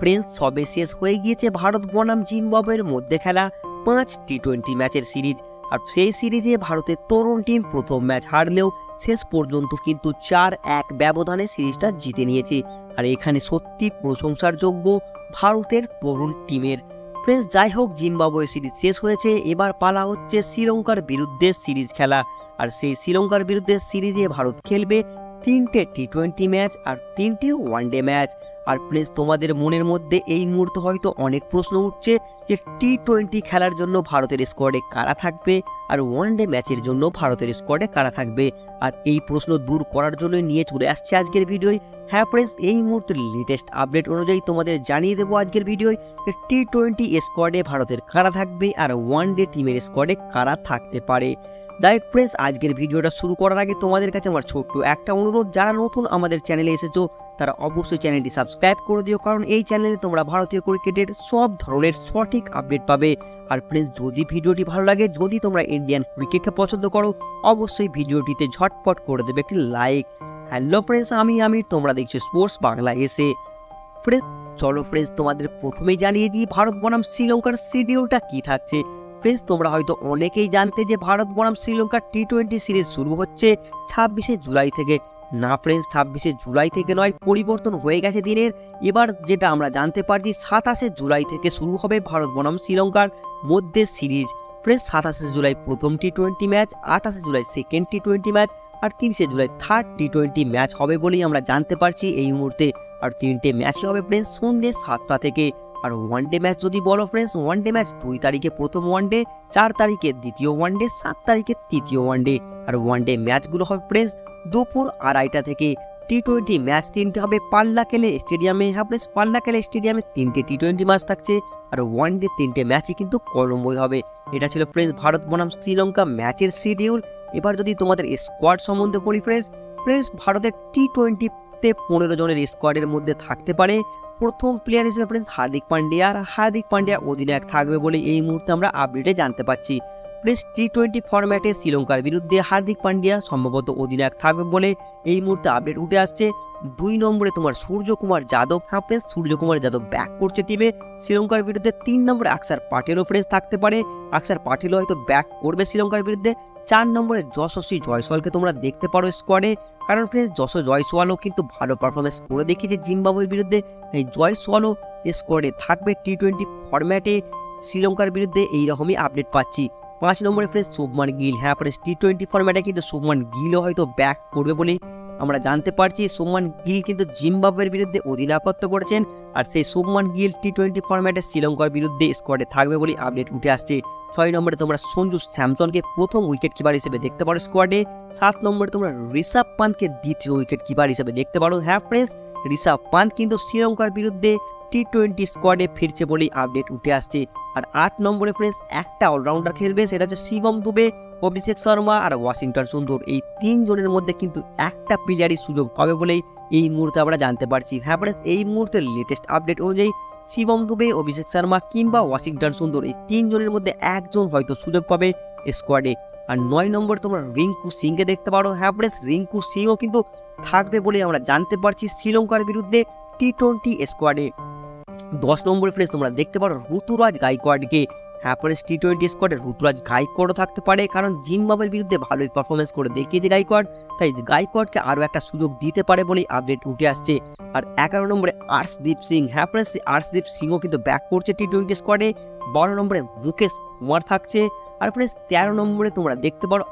Friends সবে শেষ হয়ে গিয়েছে ভারত বনাম জিম্বাবুয়ের মধ্যে খেলা 5 টি-20 ম্যাচের সিরিজ। আর সেই সিরিজে ভারতের তরুণ টিম প্রথম ম্যাচ হারলেও শেষ পর্যন্ত কিন্তু 4-1 ব্যবধানে সিরিজটা জিতে নিয়েছে। আর এখানে সত্যি প্রশংসার যোগ্য ভারতের তরুণ টিমের। ফ্রেন্ডস যাই হোক, জিম্বাবুয়ে সিরিজ শেষ হয়েছে, এবার পালা হচ্ছে শ্রীলঙ্কার বিরুদ্ধে সিরিজ খেলা। আর সেই শ্রীলঙ্কার বিরুদ্ধে সিরিজে ভারত খেলবে 3টে টি-20 ম্যাচ আর 3টে ওয়ানডে ম্যাচ। আর প্লিজ তোমাদের মনের মধ্যে এই মুহূর্তে হয়তো অনেক প্রশ্ন উঠছে যে টি-20 খেলার জন্য ভারতের স্কোয়াডে কারা থাকবে আর ওয়ানডে ম্যাচের জন্য ভারতের স্কোয়াডে কারা থাকবে। আর এই প্রশ্ন দূর করার জন্য নিয়ে চলে আসছে আজকের ভিডিওয়। হ্যাঁ ফ্রেন্ডস, এই মুহূর্তের লেটেস্ট আপডেট অনুযায়ী তোমাদের জানিয়ে দেবো আজকের ভিডিওয় টি-20 স্কোয়াডে ভারতের কারা থাকবে আর ওয়ানডে টিমের স্কোয়াডে কারা থাকতে পারে। যাই হোক ফ্রেন্ডস, আজকের ভিডিওটা শুরু করার আগে তোমাদের কাছে আমার ছোট্ট একটা অনুরোধ, যারা নতুন আমাদের চ্যানেলে এসেছো তারা অবশ্যই চ্যানেলটি সাবস্ক্রাইব করে দিও, কারণ এই চ্যানেলে তোমরা ভারতীয় ক্রিকেটের সব ধরনের সঠিক আপডেট পাবে। আর ফ্রেন্ডস, যদি ভিডিওটি ভালো লাগে, যদি তোমরা ইন্ডিয়ান ক্রিকেটকে পছন্দ করো, অবশ্যই ভিডিওটিতে ঝটপট করে দেবে একটি লাইক। হ্যালো ফ্রেন্ডস, আমি আমির, তোমরা দেখছো স্পোর্টস বাংলা এসে। ফ্রেন্ডস চলো ফ্রেন্ডস, তোমাদের প্রথমেই জানিয়ে দিই ভারত বনাম শ্রীলঙ্কার শিডিউলটা কি থাকছে। ফ্রেন্ডস তোমরা হয়তো অনেকেই জানতে যে ভারত বনাম শ্রীলঙ্কার টি-20 সিরিজ শুরু হচ্ছে 26শে জুলাই থেকে। না ফ্রেন্ডস, 26শে জুলাই থেকে নয়, পরিবর্তন হয়ে গেছে দিনের। এবার যেটা আমরা জানতে পারছি 27শে জুলাই থেকে শুরু হবে ভারত বনাম শ্রীলঙ্কার মধ্যে সিরিজ। ফ্রেন্ডস 27শে জুলাই প্রথম টি-20 ম্যাচ, 28শে জুলাই সেকেন্ড টি-20 ম্যাচ আর 30শে জুলাই থার্ড টি-20 ম্যাচ হবে বলেই আমরা জানতে পারছি এই মুহূর্তে। আর 3টে ম্যাচই হবে ফ্রেন্ডস সন্ধ্যে 7টা থেকে। আর ওয়ানডে ম্যাচ যদি বলো ফ্রেন্ডস, ওয়ানডে ম্যাচ 2 তারিখে প্রথম ওয়ানডে, 4 তারিখে দ্বিতীয় ওয়ানডে, 7 তারিখে তৃতীয় ওয়ানডে। আর ওয়ানডে ম্যাচগুলো হবে ফ্রেন্ডস দুপুর 2:30টা থেকে। টি-20 ম্যাচ 3টে হবে পাল্লাকেলে স্টেডিয়ামে। হ্যাঁ ফ্রেন্ডস, পাল্লাকেলে স্টেডিয়ামে 3টে টি-20 ম্যাচ থাকছে। আর ওয়ানডে 3টে ম্যাচই কিন্তু কলম্বোয় হবে। এটা ছিল ফ্রেন্ডস ভারত বনাম শ্রীলঙ্কা ম্যাচের শিডিউল। এবার যদি তোমাদের স্কোয়াড সম্বন্ধে বলি ফ্রেন্ডস, ভারতের টি-20তে 15 জনের স্কোয়াডের মধ্যে থাকতে পারে। প্রথম প্লেয়ার হিসেবে ফ্রেন্ডস হার্দিক পান্ডিয়া, আর হার্দিক পান্ডিয়া অধিনায়ক থাকবে বলে এই মুহূর্তে আমরা আপডেটে জানতে পাচ্ছি। ফ্রেন্ডস টি-20 ফরম্যাটে শ্রীলঙ্কার বিরুদ্ধে হার্দিক পান্ডিয়া সম্ভবত অধিনায়ক থাকবে বলে এই মুহূর্তে আপডেট উঠে আসছে। 2 নম্বরে তোমার সূর্যকুমার যাদব। হ্যাঁ ফ্রেন্ডস, সূর্যকুমার যাদব ব্যাক করছে টিমে শ্রীলঙ্কার বিরুদ্ধে। 3 নম্বরে আকসার পাটেলও ফ্রেন্ডস থাকতে পারে, আকসার পাটেলও হয়তো ব্যাক করবে শ্রীলঙ্কার বিরুদ্ধে। 4 নম্বরে যশস্বী জয়সওয়ালকে তোমরা দেখতে পারো স্কোয়াডে, কারণ ফ্রেন্ডস জয়সওয়ালও কিন্তু ভালো পারফরমেন্স করে দেখিয়েছে জিম্বাবুয়ের বিরুদ্ধে। তাই জয়সওয়ালও স্কোয়াডে থাকবে টি-20 ফরম্যাটে শ্রীলঙ্কার বিরুদ্ধে, এইরকমই আপডেট পাচ্ছি। 5 নম্বরে ফ্রেন্ডস শুভমান গিল। হ্যাঁ ফ্রেন্ডস, টি-20 ফরম্যাটে কিন্তু শুভমান গিলও হয়তো ব্যাক করবে বলে আমরা জানতে পারছি। শুভমান গিল কিন্তু জিম্বাবুয়ের বিরুদ্ধে অধিনায়কত্ব করেছেন, আর সেই শুভমান গিল টি-20 ফরম্যাটে শ্রীলঙ্কার বিরুদ্ধে স্কোয়াডে থাকবে বলে আপডেট উঠে আসছে। 6 নম্বরে তোমরা সঞ্জু স্যামসনকে প্রথম উইকেট কিপার হিসেবে দেখতে পারো স্কোয়াডে। 7 নম্বরে তোমরা ঋষভ পান্তকে দ্বিতীয় উইকেট কিপার হিসেবে দেখতে পারো। হ্যাঁ ফ্রেন্ডস, ঋষভ পান্ত কিন্তু শ্রীলঙ্কার বিরুদ্ধে টি-20 স্কোয়াডে ফিরছে বলেই আপডেট উঠে আসছে। আর 8 নম্বরে ফ্রেন্ডস একটা অলরাউন্ডার খেলবে, সেটা হচ্ছে শিবম দুবে, অভিষেক শর্মা আর ওয়াশিংটন সুন্দর। এই 3 জনের মধ্যে কিন্তু একটা প্লেয়ারই সুযোগ পাবে বলেই এই মুহূর্তে আমরা জানতে পারছি। হ্যাঁ ফ্রেন্ডস, এই মুহূর্তের লেটেস্ট আপডেট অনুযায়ী শিবম দুবে, অভিষেক শর্মা কিংবা ওয়াশিংটন সুন্দর এই 3 জনের মধ্যে একজন হয়তো সুযোগ পাবে স্কোয়াডে। আর 9 নম্বর তোমরা রিঙ্কু সিংকে দেখতে পারো। হ্যাঁ ফ্রেন্ডস, রিঙ্কু সিংও কিন্তু থাকবে বলে আমরা জানতে পারছি শ্রীলঙ্কার বিরুদ্ধে টি-20 স্কোয়াডে। 10 নম্বরে ফ্রেন্ডস তোমরা দেখতে পারো ঋতুরাজ গাইকোয়াড়কে। হ্যাঁ ফ্রেন্ডস, টি-20 স্কোয়াডে ঋতুরাজ গাইকোয়াড়ও থাকতে পারে, কারণ জিম্বাবুয়ের বিরুদ্ধে ভালোই পারফরমেন্স করে দেখিয়েছে গাইকোয়াড়। তাই গাইকোয়াড়কে আরও একটা সুযোগ দিতে পারে বলেই আপডেট উঠে আসছে। আর 11 নম্বরে আর্শদীপ সিং। হ্যাঁ ফ্রেন্ডস, আর্শদীপ সিংও কিন্তু ব্যাক করছে টি-20 স্কোয়াডে। 12 নম্বরে মুকেশ কুমার থাকছে। আর ফ্রেন্ডস 13 নম্বরে তোমরা দেখতে পারো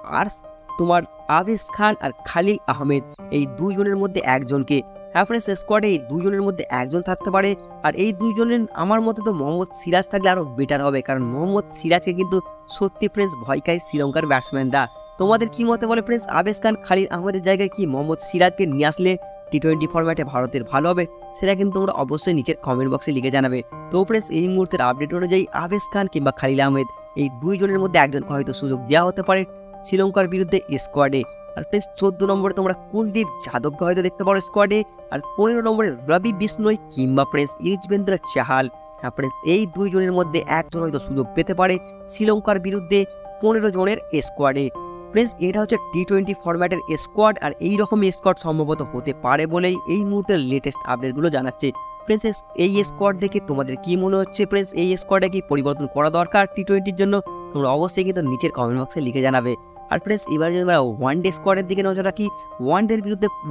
তোমার আবেশ খান আর খালিল আহমেদ, এই 2 জনের মধ্যে একজনকে। হ্যাঁ ফ্রেন্ডস, স্কোয়াডে এই 2 জনের মধ্যে একজন থাকতে পারে। আর এই 2 জনের আমার মতে তো মোহাম্মদ সিরাজ থাকলে আরও বেটার হবে, কারণ মোহাম্মদ সিরাজকে কিন্তু সত্যি ফ্রেন্ডস ভয় খায় শ্রীলঙ্কার ব্যাটসম্যানরা। তোমাদের কি মতে বলে ফ্রেন্ডস, আবেশ খান খালিল আহমেদের জায়গায় কি মোহাম্মদ সিরাজকে নিয়ে আসলে টি-20 ফরম্যাটে ভারতের ভালো হবে? সেটা কিন্তু তোমরা অবশ্যই নিচের কমেন্ট বক্সে লিখে জানাবে। তো ফ্রেন্ডস, এই মুহূর্তের আপডেট অনুযায়ী আবেশ খান কিংবা খালিল আহমেদ এই 2 জনের মধ্যে একজনকে হয়তো সুযোগ দেওয়া হতে পারে শ্রীলঙ্কার বিরুদ্ধে স্কোয়াডে। আর ফ্রেন্ডস 14 নম্বরে তোমরা কুলদীপ যাদবকে হয়তো দেখতে পারো স্কোয়াডে। আর 15 নম্বরে রবি বিষ্ণোই কিংবা ফ্রেন্ডস ইউজবেন্দ্র চাহাল। হ্যাঁ ফ্রেন্ডস, এই 2 জনের মধ্যে একজন হয়তো সুযোগ পেতে পারে শ্রীলঙ্কার বিরুদ্ধে 15 জনের স্কোয়াডে। ফ্রেন্ডস এটা হচ্ছে টি-20 ফরম্যাটের স্কোয়াড, আর এই রকম স্কোয়াড সম্ভবত হতে পারে বলেই এই মুহূর্তের লেটেস্ট আপডেটগুলো জানাচ্ছে। ফ্রেন্ডস এই স্কোয়াড দেখে তোমাদের কি মনে হচ্ছে ফ্রেন্ডস? এই স্কোয়াডে কি পরিবর্তন করা দরকার টি-20-র জন্য? তোমরা অবশ্যই কিন্তু নিচের কমেন্ট বক্সে লিখে জানাবে। আর ফ্রেন্ডস এবার যদি আমরা ওয়ানডে স্কোয়াডের দিকে নজর রাখি,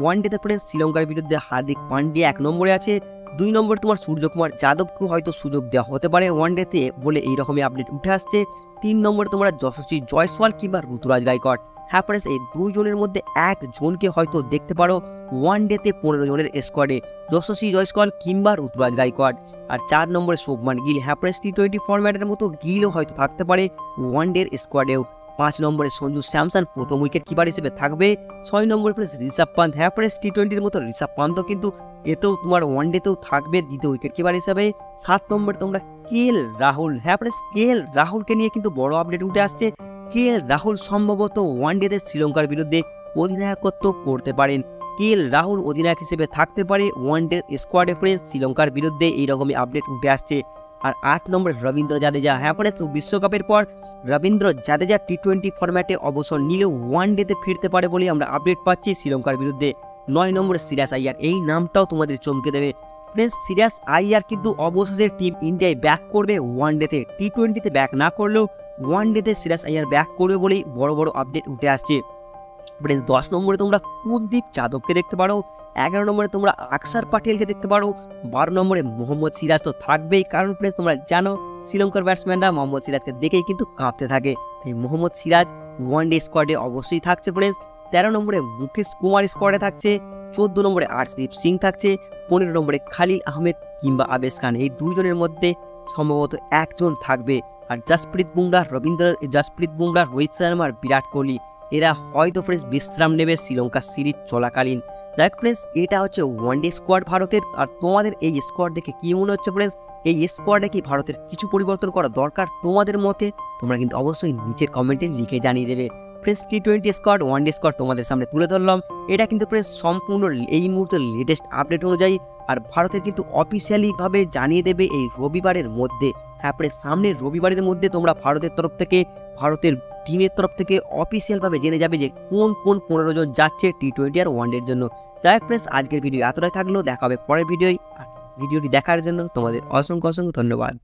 ওয়ানডেতে ফ্রেন্ডস শ্রীলঙ্কার বিরুদ্ধে হার্দিক পান্ডিয়া 1 নম্বরে আছে, 2 নম্বরে তোমার সূর্যকুমার যাদবকেও হয়তো সুযোগ দেওয়া হতে পারে ওয়ানডেতে বলে এইরকমই আপডেট উঠে আসছে। 3 নম্বরে তোমরা যশস্বী জয়সওয়াল কিংবা ঋতুরাজ গায়কোয়াড়। হ্যাঁ ফ্রেন্ডস এই 2 জনের মধ্যে একজনকে হয়তো দেখতে পারো ওয়ানডেতে 15 জনের স্কোয়াডে, যশস্বী জয়সওয়াল কিংবা ঋতুরাজ গায়কোয়াড়। আর 4 নম্বরে শুভমান গিল। হ্যাঁ ফ্রেন্ডস টি-20 ফরম্যাটের মতো গিলও হয়তো থাকতে পারে ওয়ানডের স্কোয়াডেও। 5 নম্বরে সঞ্জু স্যামসন প্রথম উইকেট কিপার হিসেবে থাকবে। 6 নম্বরে ফ্রেন্ডস ঋষভ পান্ত। হ্যাঁ ফ্রেন্ডস টি-20-র মতো ঋষভ পান্তও কিন্তু এতেও তোমার ওয়ানডেতেও থাকবে দ্বিতীয় উইকেট কিপার হিসেবে। 7 নম্বরে তোমরা KL রাহুল। হ্যাঁ ফ্রেন্ডস KL রাহুলকে নিয়ে কিন্তু বড় আপডেট উঠে আসছে। KL রাহুল সম্ভবত ওয়ানডেতে শ্রীলঙ্কার বিরুদ্ধে অধিনায়কত্ব করতে পারেন। KL রাহুল অধিনায়ক হিসেবে থাকতে পারে ওয়ানডের স্কোয়াডে ফ্রেন্ডস শ্রীলঙ্কার বিরুদ্ধে, এইরকমই আপডেট উঠে আসছে। আর 8 নম্বরে রবীন্দ্র জাদেজা। হ্যাঁ ফ্রেন্ডস বিশ্বকাপের পর রবীন্দ্র জাদেজা টি-20 ফরম্যাটে অবসর নিলেও ওয়ানডেতে ফিরতে পারে বলে আমরা আপডেট পাচ্ছি শ্রীলঙ্কার বিরুদ্ধে। 9 নম্বরে সিরাজ আইয়ার। এই নামটাও তোমাদের চমকে দেবে ফ্রেন্ডস। সিরাজ আইয়ার কিন্তু অবশেষে টিম ইন্ডিয়ায় ব্যাক করবে ওয়ানডেতে, টি-20তে ব্যাক না করলেও ওয়ানডেতে সিরাজ আইয়ার ব্যাক করবে বলেই বড় বড় আপডেট উঠে আসছে ফ্রেন্ডস। 10 নম্বরে তোমরা কুলদীপ যাদবকে দেখতে পারো। 11 নম্বরে তোমরা আকসার পাটেলকে দেখতে পারো। 12 নম্বরে মোহাম্মদ সিরাজ তো থাকবেই, কারণ ফ্রেন্ডস তোমরা জানো শ্রীলঙ্কার ব্যাটসম্যানরা মোহাম্মদ সিরাজকে দেখেই কিন্তু কাঁপতে থাকে, তাই মোহাম্মদ সিরাজ ওয়ানডে স্কোয়াডে অবশ্যই থাকছে ফ্রেন্ডস। 13 নম্বরে মুকেশ কুমার স্কোয়াডে থাকছে। 14 নম্বরে আর্শদীপ সিং থাকছে। 15 নম্বরে খালিল আহমেদ কিংবা আবেশ খান, এই 2 জনের মধ্যে সম্ভবত একজন থাকবে। আর জাসপ্রীত বুমরাহ, রোহিত শর্মা আর বিরাট কোহলি এরা হয়তো ফ্রেন্ডস বিশ্রাম নেবে শ্রীলঙ্কার সিরিজ চলাকালীন। দেখ ফ্রেন্ডস এটা হচ্ছে ওয়ানডে স্কোয়াড ভারতের। আর তোমাদের এই স্কোয়াড দেখে কি মনে হচ্ছে ফ্রেন্ডস? এই স্কোয়াডে কি ভারতের কিছু পরিবর্তন করা দরকার তোমাদের মতে? তোমরা কিন্তু অবশ্যই নিচের কমেন্টে লিখে জানিয়ে দেবে। ফ্রেন্ডস টি-20 স্কোয়াড ওয়ানডে স্কোয়াড তোমাদের সামনে তুলে ধরলাম। এটা কিন্তু ফ্রেন্ডস সম্পূর্ণ এই মুহূর্তের লেটেস্ট আপডেট অনুযায়ী, আর ভারতের কিন্তু অফিসিয়ালিভাবে জানিয়ে দেবে এই রবিবারের মধ্যে। হ্যাঁ ফ্রেন্ডস সামনের রবিবারের মধ্যে তোমরা ভারতের তরফ থেকে, ভারতের টিমের তরফ থেকে অফিসিয়ালভাবে জেনে যাবে যে কোন 15 জন যাচ্ছে টি-20 আর ওয়ানডের জন্য। তাই ফ্রেন্ডস আজকের ভিডিও এতটাই থাকলো, দেখা হবে পরের ভিডিওয়। ভিডিওটি দেখার জন্য তোমাদের অসংখ্য ধন্যবাদ।